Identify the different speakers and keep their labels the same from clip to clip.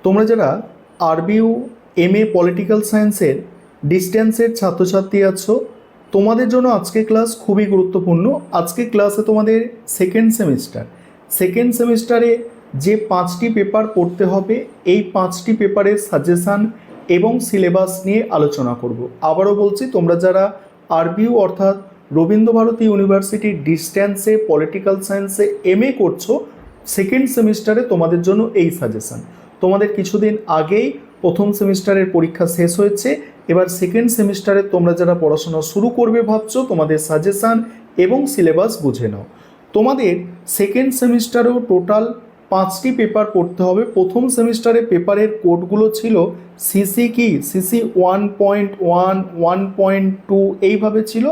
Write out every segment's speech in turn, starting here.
Speaker 1: তোমরা যারা আরবিউ MA political সায়েন্সের ডিস্টেন্সের ছাত্রছাত্রী আছো, তোমাদের জন্য আজকে ক্লাস খুবই গুরুত্বপূর্ণ। আজকে ক্লাসে তোমাদের সেকেন্ড সেমিস্টারে যে 5টি পেপার পড়তে হবে, এই 5টি পেপারের সাজেশান এবং সিলেবাস নিয়ে আলোচনা করব। আবারও বলছি, তোমরা যারা আরবিউ অর্থাৎ রবীন্দ্রভারতী ইউনিভার্সিটির ডিস্টেন্সে পলিটিক্যাল সায়েন্সে এমএ করছো, সেকেন্ড সেমিস্টারে তোমাদের জন্য এই সাজেশান। তোমাদের কিছুদিন আগেই প্রথম সেমিস্টারের পরীক্ষা শেষ হয়েছে, এবার সেকেন্ড সেমিস্টারে তোমরা যারা পড়াশোনা শুরু করবে ভাবছো, তোমাদের সাজেশান এবং সিলেবাস বুঝে নাও। তোমাদের সেকেন্ড সেমিস্টারেও টোটাল 5টি পেপার পড়তে হবে। প্রথম সেমিস্টারে পেপারের কোডগুলো ছিল সিসি সিসি 1.1, 1.2 এইভাবে ছিল।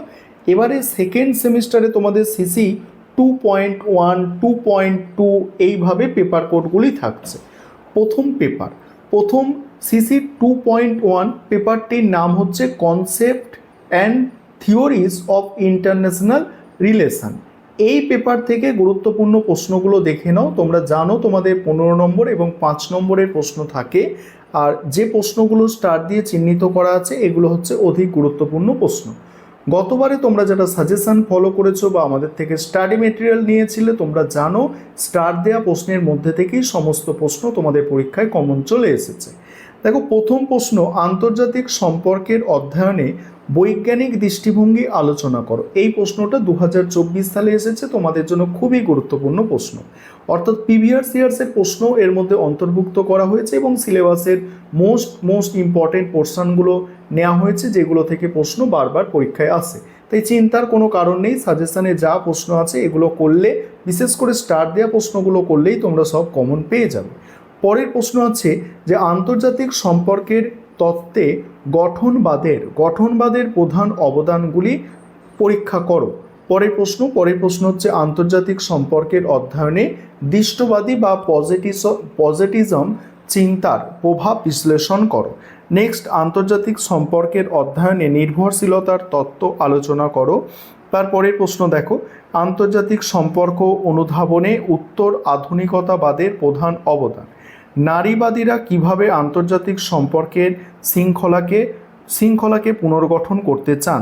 Speaker 1: এবারে সেকেন্ড সেমিস্টারে তোমাদের সিসি 2.1, 2.2 এইভাবে পেপার কোডগুলি থাকছে। প্রথম সিসি 2.1 পেপারটির নাম হচ্ছে concept and theories of international relation. এই পেপার থেকে গুরুত্বপূর্ণ প্রশ্নগুলো দেখে নাও। তোমরা জানো তোমাদের 15 নম্বর এবং 5 নম্বরের প্রশ্ন থাকে, আর যে প্রশ্নগুলো স্টার দিয়ে চিহ্নিত করা আছে এগুলো হচ্ছে অধিক গুরুত্বপূর্ণ প্রশ্ন। গতবারে তোমরা যারা সাজেশান ফলো করেছো বা আমাদের থেকে স্টাডি মেটেরিয়াল নিয়েছিলে, তোমরা জানো স্টার দেওয়া প্রশ্নের মধ্যে থেকেই সমস্ত প্রশ্ন তোমাদের পরীক্ষায় কমন চলে এসেছে। দেখো, প্রথম প্রশ্ন, আন্তর্জাতিক সম্পর্কের অধ্যয়নে বৈজ্ঞানিক দৃষ্টিভঙ্গি আলোচনা করো। এই প্রশ্নটা 2024 সালে এসেছে, তোমাদের জন্য খুবই গুরুত্বপূর্ণ প্রশ্ন। অর্থাৎ প্রিভিয়াস ইয়ার্সের প্রশ্ন এর মধ্যে অন্তর্ভুক্ত করা হয়েছে এবং সিলেবাসের মোস্ট ইম্পর্টেন্ট পোর্শনগুলো নেওয়া হয়েছে, যেগুলো থেকে প্রশ্ন বারবার পরীক্ষায় আসে। তাই চিন্তার কোনো কারণ নেই, সাজেশানে যা প্রশ্ন আছে এগুলো করলে, বিশেষ করে স্টার দেওয়া প্রশ্নগুলো করলেই তোমরা সব কমন পেয়ে যাবে। পরের প্রশ্ন আছে যে আন্তর্জাতিক সম্পর্কের তত্ত্বে গঠনবাদের প্রধান অবদানগুলি পরীক্ষা করো। পরের প্রশ্ন হচ্ছে আন্তর্জাতিক সম্পর্কের অধ্যয়নে দৃষ্টবাদী বা পজিটিজম চিন্তার প্রভাব বিশ্লেষণ করো। নেক্সট, আন্তর্জাতিক সম্পর্কের অধ্যয়নে নির্ভরশীলতার তত্ত্ব আলোচনা করো। তারপরের প্রশ্ন দেখো, আন্তর্জাতিক সম্পর্ক অনুধাবনে উত্তর আধুনিকতাবাদের প্রধান অবদান। নারীবাদীরা কিভাবে আন্তর্জাতিক সম্পর্কের শৃঙ্খলাকে পুনর্গঠন করতে চান।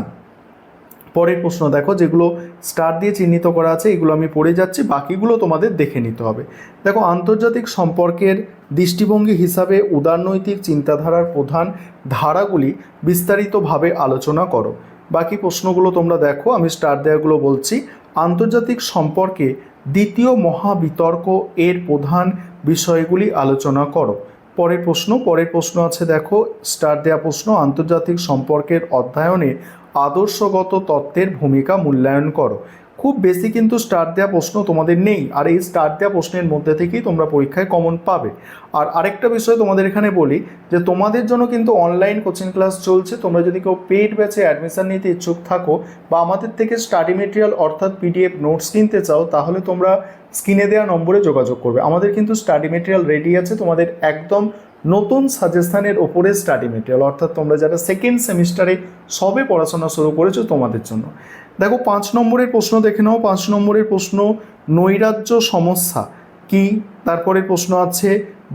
Speaker 1: পরের প্রশ্ন দেখো, যেগুলো স্টার দিয়ে চিহ্নিত করা আছে এগুলো আমি পড়ে যাচ্ছি, বাকিগুলো তোমাদের দেখে নিতে হবে। দেখো, আন্তর্জাতিক সম্পর্কের দৃষ্টিভঙ্গি হিসাবে উদারনৈতিক চিন্তাধারার প্রধান ধারাগুলি বিস্তারিতভাবে আলোচনা করো। বাকি প্রশ্নগুলো তোমরা দেখো, আমি স্টার দেওয়াগুলো বলছি। আন্তর্জাতিক সম্পর্কে দ্বিতীয় মহাবিতর্ক এর প্রধান বিষয়গুলি আলোচনা করো। পরের প্রশ্ন আছে দেখো, স্টার দেওয়া প্রশ্ন, আন্তর্জাতিক সম্পর্কের অধ্যয়নে আদর্শগত তত্ত্বের ভূমিকা মূল্যায়ন করো। খুব বেশি কিন্তু স্টার দেওয়া প্রশ্ন তোমাদের নেই, আর এই স্টার দেওয়া প্রশ্নের মধ্যে থেকেই তোমরা পরীক্ষায় কমন পাবে। আর আরেকটা বিষয় তোমাদের এখানে বলি, যে তোমাদের জন্য কিন্তু অনলাইন কোচিং ক্লাস চলছে। তোমরা যদি কেউ পেইড ব্যাচে অ্যাডমিশন নিতে ইচ্ছুক থাকো বা আমাদের থেকে স্টাডি মেটেরিয়াল অর্থাৎ পিডিএফ নোটস কিনতে চাও, তাহলে তোমরা স্ক্রিনে দেওয়া নম্বরে যোগাযোগ করবে। আমাদের কিন্তু স্টাডি মেটেরিয়াল রেডি আছে, তোমাদের একদম নতুন সাজেশানের ওপরে স্টাডি মেটেরিয়াল, অর্থাৎ তোমরা যারা সেকেন্ড সেমিস্টারে সবে পড়াশোনা শুরু করেছো তোমাদের জন্য। দেখো, 5 নম্বরের প্রশ্ন দেখে নাও। 5 নম্বরের প্রশ্ন, নৈরাজ্য সমস্যা কি। তারপরে প্রশ্ন আছে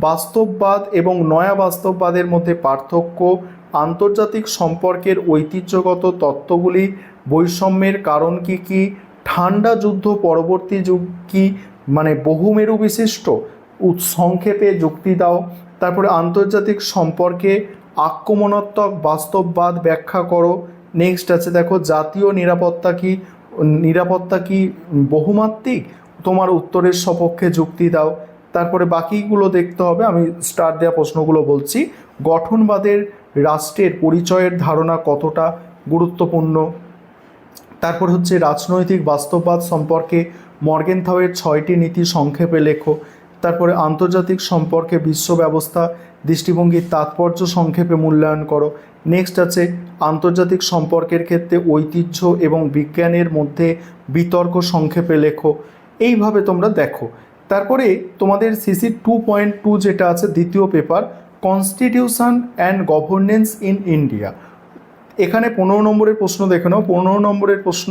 Speaker 1: বাস্তববাদ এবং নয়া বাস্তববাদের মধ্যে পার্থক্য, আন্তর্জাতিক সম্পর্কের ঐতিহ্যগত তত্ত্বগুলি, বৈষম্যের কারণ কি কি, ঠান্ডা যুদ্ধ পরবর্তী যুগ কি, মানে বহুমেরু বিশিষ্ট, সংক্ষেপে যুক্তি দাও। তারপরে আন্তর্জাতিক সম্পর্কে আক্রমণাত্মক বাস্তববাদ ব্যাখ্যা করো। নেক্সট আছে দেখো, জাতীয় নিরাপত্তা কি বহুমাত্রিক, তোমার উত্তরের সপক্ষে যুক্তি দাও। তারপরে বাকিগুলো দেখতে হবে, আমি স্টার দেওয়া প্রশ্নগুলো বলছি। গঠনবাদের রাষ্ট্রের পরিচয়ের ধারণা কতটা গুরুত্বপূর্ণ। তারপর হচ্ছে রাজনৈতিক বাস্তববাদ সম্পর্কে মর্গেনথাউয়ের 6টি নীতি সংক্ষেপে লেখো। তারপরে আন্তর্জাতিক সম্পর্কে বিশ্ব ব্যবস্থা দৃষ্টিভঙ্গির তাৎপর্য সংক্ষেপে মূল্যায়ন করো। নেক্সট আছে আন্তর্জাতিক সম্পর্কের ক্ষেত্রে ঐতিহ্য এবং বিজ্ঞানের মধ্যে বিতর্ক সংক্ষেপে লেখো। এইভাবে তোমরা দেখো। তারপরে তোমাদের সিসি 2.2 যেটা আছে দ্বিতীয় paper, constitution and governance in India, এখানে 15 নম্বরের প্রশ্ন দেখে নাও। 15 নম্বরের প্রশ্ন,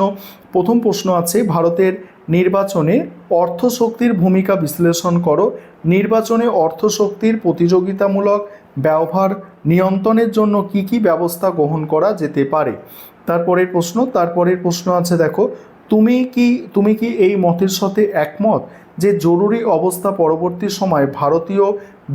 Speaker 1: প্রথম প্রশ্ন আছে ভারতের নির্বাচনে অর্থশক্তির ভূমিকা বিশ্লেষণ করো। নির্বাচনে অর্থশক্তির প্রতিযোগিতামূলক ব্যবহার নিয়ন্ত্রণের জন্য কি কি ব্যবস্থা গ্রহণ করা যেতে পারে। তারপরের প্রশ্ন আছে দেখো, তুমি কি এই মতের সাথে একমত যে জরুরি অবস্থা পরবর্তী সময়ে ভারতীয়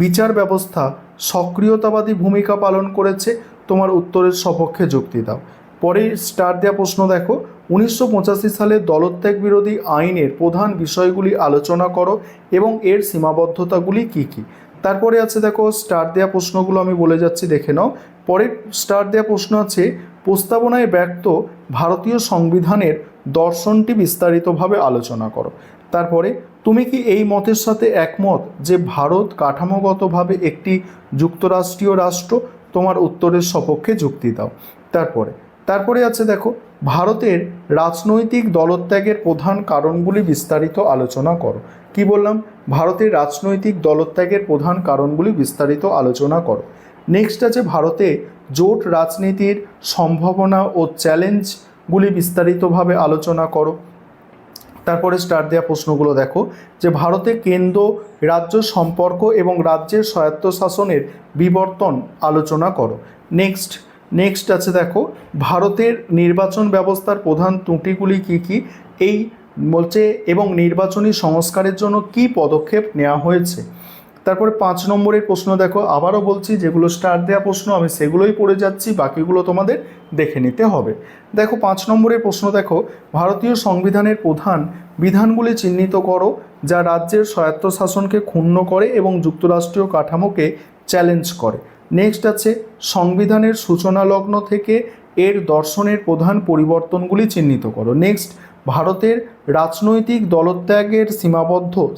Speaker 1: বিচার ব্যবস্থা সক্রিয়তাবাদী ভূমিকা পালন করেছে? তোমার উত্তরের সপক্ষে যুক্তি দাও। পরে স্টার দেওয়া প্রশ্ন দেখো, 1985 সালে দলত্যাগ বিরোধী আইনের প্রধান বিষয়গুলি আলোচনা করো এবং এর সীমাবদ্ধতাগুলি কি কি। তারপরে আছে দেখো স্টার দেওয়া প্রশ্নগুলো আমি বলে যাচ্ছি, দেখে নাও। পরের স্টার দেওয়া প্রশ্ন আছে, প্রস্তাবনায় ব্যক্ত ভারতীয় সংবিধানের দর্শনটি বিস্তারিতভাবে আলোচনা করো। তারপরে তুমি কি এই মতের সাথে একমত যে ভারত কাঠামোগতভাবে একটি যুক্তরাষ্ট্রীয় রাষ্ট্র? তোমার উত্তরের সপক্ষে যুক্তি দাও। তারপরে আছে দেখো, ভারতের রাজনৈতিক দলত্যাগের প্রধান কারণগুলি বিস্তারিত আলোচনা করো। কি বললাম? ভারতের রাজনৈতিক দলত্যাগের প্রধান কারণগুলি বিস্তারিত আলোচনা করো। নেক্সট আছে ভারতে জোট রাজনীতির সম্ভাবনা ও চ্যালেঞ্জগুলি বিস্তারিতভাবে আলোচনা করো। তারপরে স্টার দেওয়া প্রশ্নগুলো দেখো, যে ভারতে কেন্দ্র রাজ্য সম্পর্ক এবং রাজ্যের স্বায়ত্তশাসনের বিবর্তন আলোচনা করো। নেক্সট আছে দেখো, ভারতের নির্বাচন ব্যবস্থার প্রধান ত্রুটিগুলি কি কি এই বলছে এবং নির্বাচনী সংস্কারের জন্য কি পদক্ষেপ নেওয়া হয়েছে। তারপরে 5 নম্বরের প্রশ্ন দেখো, আবারও বলছি যেগুলো স্টার দেওয়া প্রশ্ন আমি সেগুলোই পড়ে যাচ্ছি, বাকিগুলো তোমাদের দেখে নিতে হবে। দেখো 5 নম্বরের প্রশ্ন দেখো, ভারতীয় সংবিধানের প্রধান বিধানগুলি চিহ্নিত করো যা রাজ্যের স্বায়ত্তশাসনকে ক্ষুণ্ণ করে এবং যুক্তরাষ্ট্রীয় কাঠামোকে চ্যালেঞ্জ করে। নেক্সট আছে সংবিধানের সূচনা লগ্ন থেকে এর দর্শনের প্রধান পরিবর্তনগুলি চিহ্নিত করো। নেক্সট, ভারতের রাজনৈতিক দলত্যাগের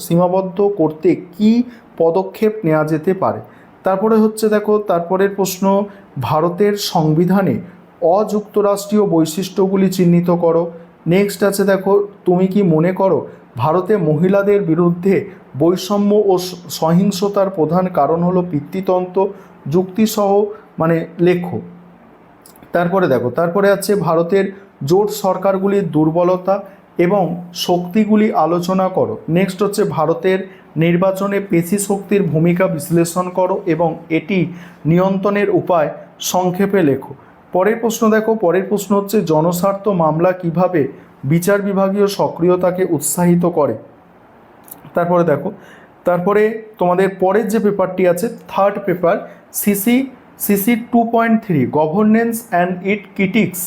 Speaker 1: সীমাবদ্ধ করতে কি পদক্ষেপ নেওয়া যেতে পারে। তারপরে হচ্ছে দেখো, তারপরের প্রশ্ন, ভারতের সংবিধানে অযুক্তরাষ্ট্রীয় বৈশিষ্ট্যগুলি চিহ্নিত করো। নেক্সট আছে দেখো, তুমি কি মনে করো ভারতে মহিলাদের বিরুদ্ধে বৈষম্য ও সহিংসতার প্রধান কারণ হলো পিতৃতন্ত্র? যুক্তিসহ লেখো। তারপরে আছে ভারতের জোট সরকারগুলির দুর্বলতা এবং শক্তিগুলি আলোচনা করো। নেক্সট হচ্ছে ভারতের নির্বাচনে পেশি শক্তির ভূমিকা বিশ্লেষণ করো এবং এটি নিয়ন্ত্রণের উপায় সংক্ষেপে লেখো। পরের প্রশ্ন হচ্ছে জনস্বার্থ মামলা কিভাবে বিচার বিভাগীয় সক্রিয়তাকে উৎসাহিত করে। তারপরে তোমাদের পরের যে পেপারটি আছে, third paper, CC 2.3 governance and it critics.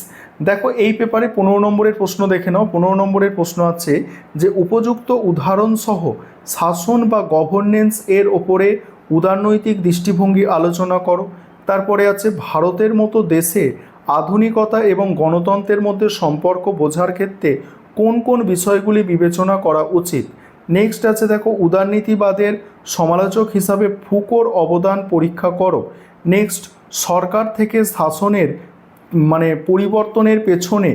Speaker 1: দেখো এই পেপারে 15 নম্বরের প্রশ্ন দেখে নাও। 15 নম্বরের প্রশ্ন আছে যে উপযুক্ত উদাহরণসহ শাসন বা গভর্নেন্স এর ওপরে উদারনৈতিক দৃষ্টিভঙ্গি আলোচনা করো। তারপরে আছে ভারতের মতো দেশে আধুনিকতা এবং গণতন্ত্রের মধ্যে সম্পর্ক বোঝার ক্ষেত্রে কোন কোন বিষয়গুলি বিবেচনা করা উচিত। নেক্সট আছে দেখো, উদারনীতিবাদের সমালোচক হিসাবে ফুকোর অবদান পরীক্ষা করো। নেক্সট, সরকার থেকে শাসনের পরিবর্তনের পেছনে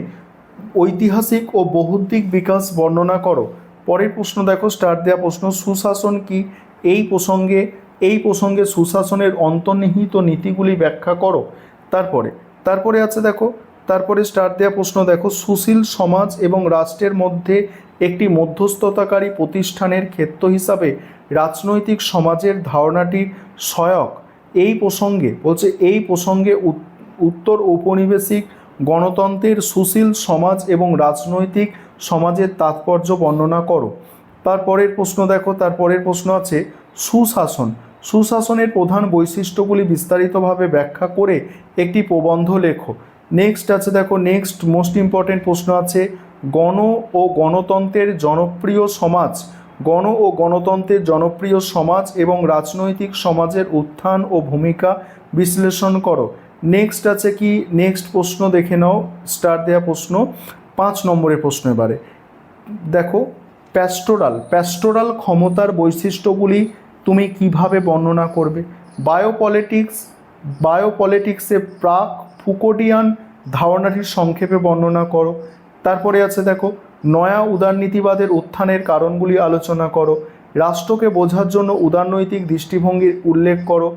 Speaker 1: ঐতিহাসিক ও বৌদ্ধিক বিকাশ বর্ণনা করো। পরের প্রশ্ন দেখো, স্টার দেওয়া প্রশ্ন, সুশাসন কি? এই প্রসঙ্গে সুশাসনের অন্তর্নিহিত নীতিগুলি ব্যাখ্যা করো। তারপরে আছে দেখো, তারপরে স্টার দেওয়া প্রশ্ন দেখো, সুশীল সমাজ এবং রাষ্ট্রের মধ্যে একটি মধ্যস্থতাকারী প্রতিষ্ঠানের ক্ষেত্র হিসাবে রাজনৈতিক সমাজের ধারণাটি সহায়ক। এই প্রসঙ্গে উত্তর ঔপনিবেশিক গণতন্ত্রের সুশীল সমাজ এবং রাজনৈতিক সমাজের তাৎপর্য বর্ণনা করো। তারপরের প্রশ্ন আছে সুশাসনের প্রধান বৈশিষ্ট্যগুলি বিস্তারিতভাবে ব্যাখ্যা করে একটি প্রবন্ধ লেখো। নেক্সট আছে দেখো, মোস্ট ইম্পর্টেন্ট প্রশ্ন আছে গণ ও গণতন্ত্রের জনপ্রিয় সমাজ এবং রাজনৈতিক সমাজের উত্থান ও ভূমিকা বিশ্লেষণ করো। নেক্সট আছে কি? নেক্সট প্রশ্ন দেখে নাও, স্টার দেওয়া প্রশ্ন 5 নম্বরের প্রশ্ন। এবারে দেখো, প্যাস্টোরাল ক্ষমতার বৈশিষ্ট্যগুলি তুমি কিভাবে বর্ণনা করবে। বায়োপলিটিক্সে প্রাক ফুকোডিয়ান ধারণাটির সংক্ষেপে বর্ণনা করো। তারপরে আছে দেখো, নয়া উদারনীতিবাদের উত্থানের কারণগুলি আলোচনা করো। রাষ্ট্রকে বোঝার জন্য উদারনৈতিক দৃষ্টিভঙ্গির উল্লেখ করো।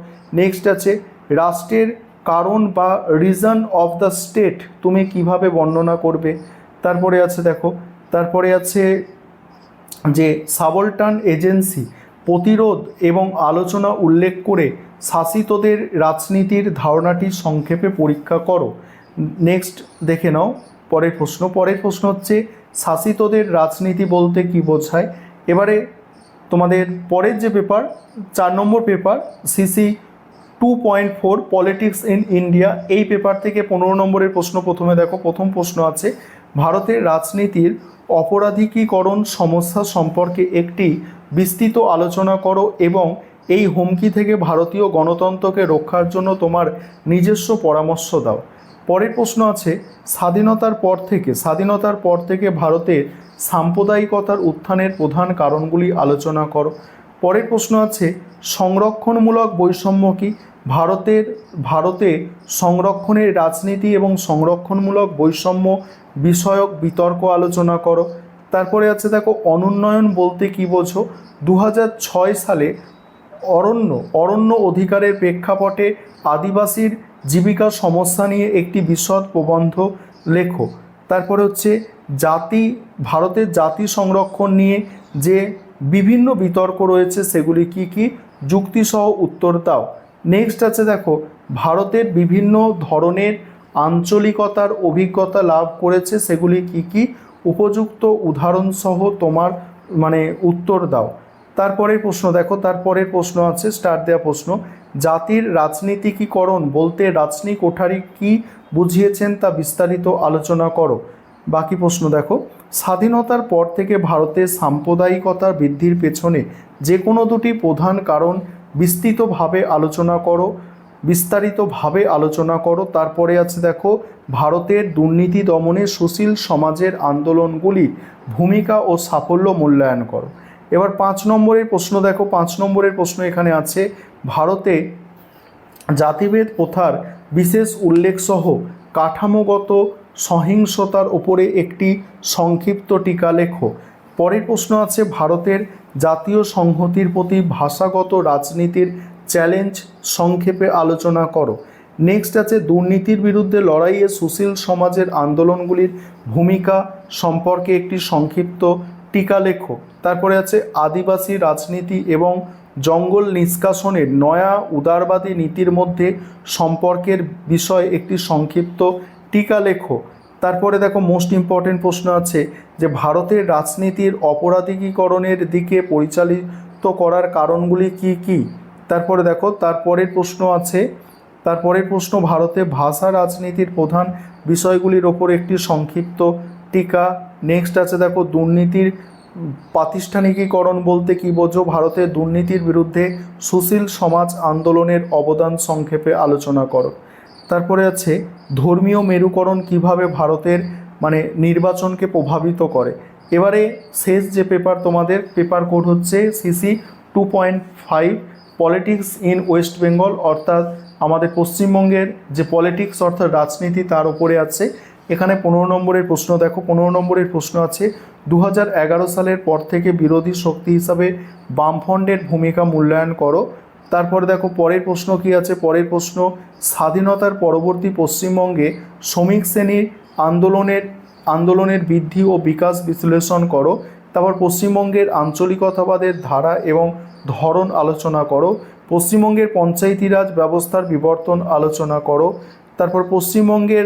Speaker 1: নেক্সট আছে রাষ্ট্রের কারণ বা রিজন অফ দ্য স্টেট তুমি কিভাবে বর্ণনা করবে। তারপরে আছে দেখো, তারপরে আছে যে সাবলটান এজেন্সি প্রতিরোধ এবং আলোচনা উল্লেখ করে শাসিতদের রাজনীতির ধারণাটি সংক্ষেপে পরীক্ষা করো। নেক্সট দেখে নাও পরের প্রশ্ন। পরের প্রশ্ন হচ্ছে শাসিতদের রাজনীতি বলতে কি বোঝায়। এবারে তোমাদের পরের যে paper 4 number paper CC 2.4 politics in India, এই পেপার থেকে 15 নম্বরের প্রশ্ন। প্রথমে দেখো, প্রথম প্রশ্ন আছে ভারতের রাজনীতির অপরাধীকরণ সমস্যা সম্পর্কে একটি বিস্তৃত আলোচনা করো এবং এই হুমকি থেকে ভারতীয় গণতন্ত্রকে রক্ষার জন্য তোমার নিজস্ব পরামর্শ দাও। পরের প্রশ্ন আছে স্বাধীনতার পর থেকে ভারতের সাম্প্রদায়িকতার উত্থানের প্রধান কারণগুলি আলোচনা করো। পরের প্রশ্ন আছে সংরক্ষণমূলক বৈষম্য কি। ভারতে সংরক্ষণের রাজনীতি এবং সংরক্ষণমূলক বৈষম্য বিষয়ক বিতর্ক আলোচনা করো। তারপরে আছে দেখো অনুন্নয়ন বলতে কি বোঝো। 2006 সালে অরণ্য অধিকারের প্রেক্ষাপটে আদিবাসীর জীবিকা সমস্যা নিয়ে একটি বিশদ প্রবন্ধ লেখো। তারপরে হচ্ছে ভারতের জাতি সংরক্ষণ নিয়ে যে বিভিন্ন বিতর্ক রয়েছে সেগুলি কি কি, যুক্তিসহ উত্তর দাও। নেক্সট আছে দেখো ভারতের বিভিন্ন ধরনের আঞ্চলিকতার অভিজ্ঞতা লাভ করেছে সেগুলি কি কি, উপযুক্ত উদাহরণসহ তোমার উত্তর দাও। তারপরের প্রশ্ন দেখো, তারপরের প্রশ্ন আছে স্টার দেওয়া প্রশ্ন জাতির রাজনীতিকীকরণ বলতে রাজনী কোঠারি কি বুঝিয়েছেন তা বিস্তারিত আলোচনা করো। বাকি প্রশ্ন দেখো স্বাধীনতার পর থেকে ভারতের সাম্প্রদায়িকতা বৃদ্ধির পেছনে যে কোনো দুটি প্রধান কারণ বিস্তৃতভাবে আলোচনা করো। তারপরে আছে দেখো ভারতের দুর্নীতি দমনে সুশীল সমাজের আন্দোলনগুলির ভূমিকা ও সাফল্য মূল্যায়ন করো। এবার 5 নম্বরের প্রশ্ন দেখো, 5 নম্বরের প্রশ্ন এখানে আছে ভারতে জাতিভেদ প্রথার বিশেষ উল্লেখ সহ কাঠামোগত সহিংসতার উপরে একটি সংক্ষিপ্ত টিকা লেখো। পরের প্রশ্ন আছে ভারতের জাতীয় সংহতির প্রতি ভাষাগত রাজনীতির চ্যালেঞ্জ সংক্ষেপে আলোচনা করো। নেক্সট আছে দুর্নীতির বিরুদ্ধে লড়াইয়ে সুশীল সমাজের আন্দোলনগুলির ভূমিকা সম্পর্কে একটি সংক্ষিপ্ত টিকা লেখো। তারপরে আছে আদিবাসী রাজনীতি এবং জঙ্গল নিষ্কাশনের নয়া উদারবাদী নীতির মধ্যে সম্পর্কের বিষয়ে একটি সংক্ষিপ্ত টিকা লেখো। তারপরে দেখো মোস্ট ইম্পর্টেন্ট প্রশ্ন আছে যে ভারতের রাজনীতির অপরাধীকরণের দিকে পরিচালিত করার কারণগুলি কি কি। তারপরে দেখো তারপরের প্রশ্ন ভারতে ভাষা রাজনীতির প্রধান বিষয়গুলির ওপর একটি সংক্ষিপ্ত টিকা। নেক্সট আছে দেখো দুর্নীতির প্রাতিষ্ঠানিকীকরণ বলতে কি বোঝো, ভারতের দুর্নীতির বিরুদ্ধে সুশীল সমাজ আন্দোলনের অবদান সংক্ষেপে আলোচনা করো। তারপরে আছে ধর্মীয় মেরুকরণ কিভাবে ভারতের নির্বাচনকে প্রভাবিত করে। এবারে শেষ যে পেপার তোমাদের পেপার কোড হচ্ছে CC 2.5 politics in West Bengal, অর্থাৎ আমাদের পশ্চিমবঙ্গের যে পলিটিক্স অর্থাৎ রাজনীতি তার উপরে আছে। এখানে 15 নম্বরের প্রশ্ন দেখো, 15 নম্বরের প্রশ্ন আছে 2011 সালের পর থেকে বিরোধী শক্তি হিসাবে বামফ্রন্টের ভূমিকা মূল্যায়ন করো। তারপরে দেখো পরের প্রশ্ন কি আছে, পরের প্রশ্ন স্বাধীনতার পরবর্তী পশ্চিমবঙ্গে শ্রমিক শ্রেণীর আন্দোলনের বৃদ্ধি ও বিকাশ বিশ্লেষণ করো। তারপর পশ্চিমবঙ্গের আঞ্চলিকতাবাদের ধারা এবং ধরন আলোচনা করো। পশ্চিমবঙ্গের পঞ্চায়েতি রাজ ব্যবস্থার বিবর্তন আলোচনা করো। তারপর পশ্চিমবঙ্গের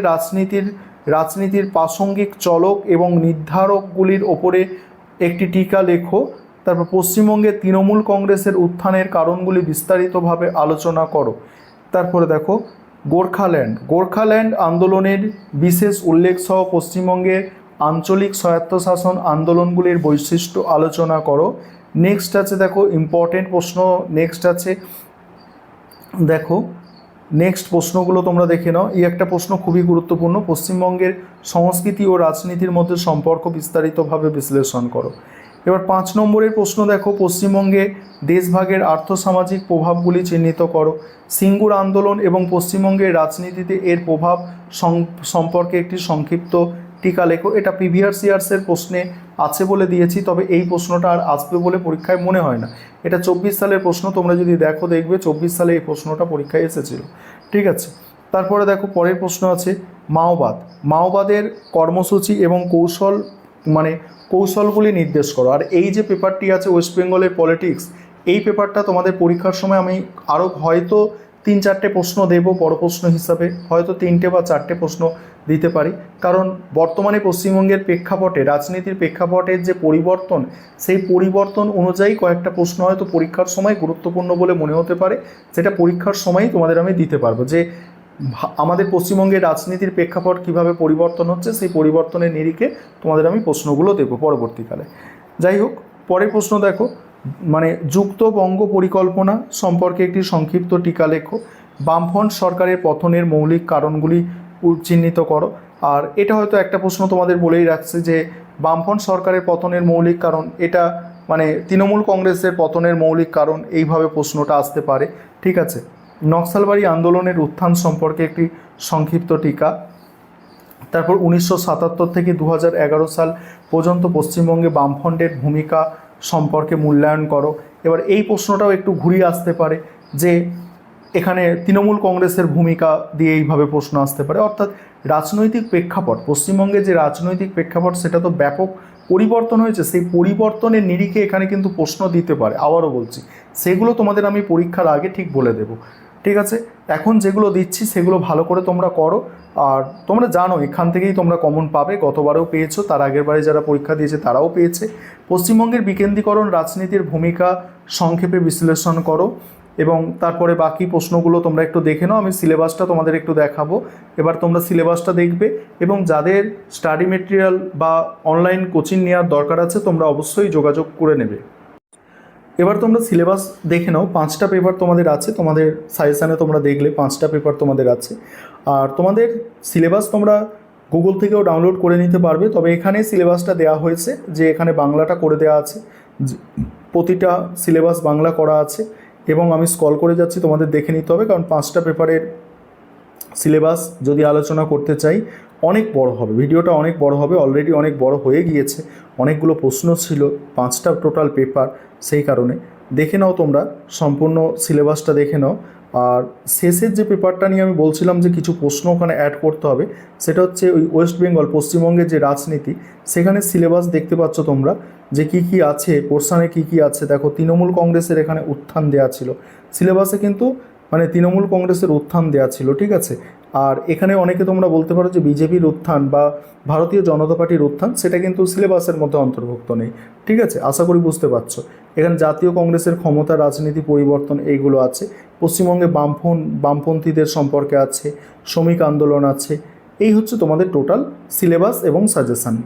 Speaker 1: রাজনীতির প্রাসঙ্গিক চলক এবং নির্ধারকগুলির ওপরে একটি টিকা লেখো। তারপর পশ্চিমবঙ্গের তৃণমূল কংগ্রেসের উত্থানের কারণগুলি বিস্তারিতভাবে আলোচনা করো। তারপরে দেখো গোর্খাল্যান্ড আন্দোলনের বিশেষ উল্লেখ সহ পশ্চিমবঙ্গের আঞ্চলিক স্বায়ত্তশাসন আন্দোলনগুলির বৈশিষ্ট্য আলোচনা করো। নেক্সট আছে দেখো ইম্পর্টেন্ট প্রশ্ন, নেক্সট আছে দেখো নেক্সট প্রশ্নগুলো তোমরা দেখে নাও। এই একটা প্রশ্ন খুবই গুরুত্বপূর্ণ, পশ্চিমবঙ্গের সংস্কৃতি ও রাজনীতির মধ্যে সম্পর্ক বিস্তারিতভাবে বিশ্লেষণ করো। এবার 5 নম্বরের প্রশ্ন দেখো পশ্চিমবঙ্গে দেশভাগের আর্থসামাজিক প্রভাবগুলি চিহ্নিত করো। সিঙ্গুর আন্দোলন এবং পশ্চিমবঙ্গের রাজনীতিতে এর প্রভাব সম্পর্কে একটি সংক্ষিপ্ত টিকা লেখো। এটা প্রিভিয়াস ইয়ার্সের প্রশ্নে আছে বলে দিয়েছি, তবে এই প্রশ্নটা আর আসবে বলে পরীক্ষায় মনে হয় না। এটা 24 সালের প্রশ্ন, তোমরা যদি দেখবে 24 সালে এই প্রশ্নটা পরীক্ষায় এসেছিল। ঠিক আছে, তারপরে দেখো পরের প্রশ্ন আছে মাওবাদ। মাওবাদের কর্মসূচি এবং কৌশলগুলি নির্দেশ করো। আর এই যে পেপারটি আছে ওয়েস্ট বেঙ্গলের পলিটিক্স, এই পেপারটা তোমাদের পরীক্ষার সময় আমি আরও হয়তো 3-4টে প্রশ্ন দেবো বড় প্রশ্ন হিসাবে, হয়তো 3টে বা 4টে প্রশ্ন দিতে পারি। কারণ বর্তমানে পশ্চিমবঙ্গের প্রেক্ষাপটে, রাজনীতির প্রেক্ষাপটের যে পরিবর্তন, সেই পরিবর্তন অনুযায়ী কয়েকটা প্রশ্ন হয়তো পরীক্ষার সময় গুরুত্বপূর্ণ বলে মনে হতে পারে, যেটা পরীক্ষার সময়ই তোমাদের আমি দিতে পারবো, যে আমাদের পশ্চিমবঙ্গের রাজনীতির প্রেক্ষাপট কীভাবে পরিবর্তন হচ্ছে, সেই পরিবর্তনের নিরিখে তোমাদের আমি প্রশ্নগুলো দেবো পরবর্তীকালে। যাই হোক, পরের প্রশ্ন দেখো, যুক্ত বঙ্গ পরিকল্পনা সম্পর্কে একটি সংক্ষিপ্ত টিকা লেখো। বামফ্রন্ট সরকারের পতনের মৌলিক কারণগুলি চিহ্নিত করো। আর এটা হয়তো একটা প্রশ্ন তোমাদের বলেই রাখছে যে বামফ্রন্ট সরকারের পতনের মৌলিক কারণ, এটা তৃণমূল কংগ্রেসের পতনের মৌলিক কারণ, এইভাবে প্রশ্নটা আসতে পারে। ঠিক আছে। নকশালবাড়ি আন্দোলনের উত্থান সম্পর্কে একটি সংক্ষিপ্ত টিকা। তারপর 1977 থেকে 2011 সাল পর্যন্ত পশ্চিমবঙ্গে বামফ্রন্টের ভূমিকা সম্পর্কে মূল্যায়ন করো। এবার এই প্রশ্নটাও একটু ঘুরিয়ে আসতে পারে যে এখানে তৃণমূল কংগ্রেসের ভূমিকা দিয়ে এইভাবে প্রশ্ন আসতে পারে। অর্থাৎ রাজনৈতিক প্রেক্ষাপট, পশ্চিমবঙ্গে যে রাজনৈতিক প্রেক্ষাপট সেটা তো ব্যাপক পরিবর্তন হয়েছে, সেই পরিবর্তনের নিরিখে এখানে কিন্তু প্রশ্ন দিতে পারে। আবারও বলছি, সেগুলো তোমাদের আমি পরীক্ষার আগে ঠিক বলে দেবো। ঠিক আছে। এখন যেগুলো দিচ্ছি সেগুলো ভালো করে তোমরা করো। আর তোমরা জানো এখান থেকেই তোমরা কমন পাবে, গতবারেও পেয়েছো, তার আগের বারে যারা পরীক্ষা দিয়েছে তারাও পেয়েছে। পশ্চিমবঙ্গের বিকেন্দ্রীকরণ রাজনীতির ভূমিকা সংক্ষেপে বিশ্লেষণ করো। এবং তারপরে বাকি প্রশ্নগুলো তোমরা একটু দেখে নাও, আমি সিলেবাসটা তোমাদের একটু দেখাবো। এবার তোমরা সিলেবাসটা দেখবে, এবং যাদের স্টাডি মেটেরিয়াল বা অনলাইন কোচিং নেওয়ার দরকার আছে তোমরা অবশ্যই যোগাযোগ করে নেবে। এবার তোমরা সিলেবাস দেখে নাও। 5টা পেপার তোমাদের আছে, তোমাদের সাজেশানে তোমরা দেখলে 5টা পেপার তোমাদের আছে। আর তোমাদের সিলেবাস তোমরা গুগল থেকেও ডাউনলোড করে নিতে পারবে। তবে এখানে সিলেবাসটা দেওয়া হয়েছে যে এখানে বাংলাটা করে দেওয়া আছে, প্রতিটা সিলেবাস বাংলা করা আছে। এবং আমি স্ক্রল করে যাচ্ছি, তোমাদের দেখে নিতে হবে, কারণ 5টা পেপারের সিলেবাস যদি আলোচনা করতে চাই অনেক বড় হবে, ভিডিওটা অনেক বড় হবে, অলরেডি অনেক বড় হয়ে গিয়েছে, অনেকগুলো প্রশ্ন ছিল, 5টা টোটাল পেপার, সেই কারণে দেখে নাও তোমরা সম্পূর্ণ সিলেবাসটা দেখে নাও। আর শেষের যে পেপারটা নিয়ে আমি বলছিলাম যে কিছু প্রশ্ন ওখানে অ্যাড করতে হবে, সেটা হচ্ছে ওই ওয়েস্ট বেঙ্গল, পশ্চিমবঙ্গের যে রাজনীতি, সেখানে সিলেবাস দেখতে পাচ্ছ তোমরা যে কী কী আছে, পোর্শনে কী কী আছে। দেখো তৃণমূল কংগ্রেসের এখানে উত্থান দেওয়া ছিল সিলেবাসে, কিন্তু তৃণমূল কংগ্রেসের উত্থান দেওয়া ছিল। ঠিক আছে। আর এখানে অনেকে তোমরা বলতে পারো যে বিজেপির উত্থান বা ভারতীয় জনতা পার্টির উত্থান, সেটা কিন্তু সিলেবাসের মধ্যে অন্তর্ভুক্ত নেই। ঠিক আছে, আশা করি বুঝতে পারছো। এখানে জাতীয় কংগ্রেসের ক্ষমতা, রাজনীতি পরিবর্তন, এইগুলো আছে। পশ্চিমবঙ্গে বামপন্থীদের সম্পর্কে আছে, শ্রমিক আন্দোলন আছে। এই হচ্ছে তোমাদের টোটাল সিলেবাস এবং সাজেশান।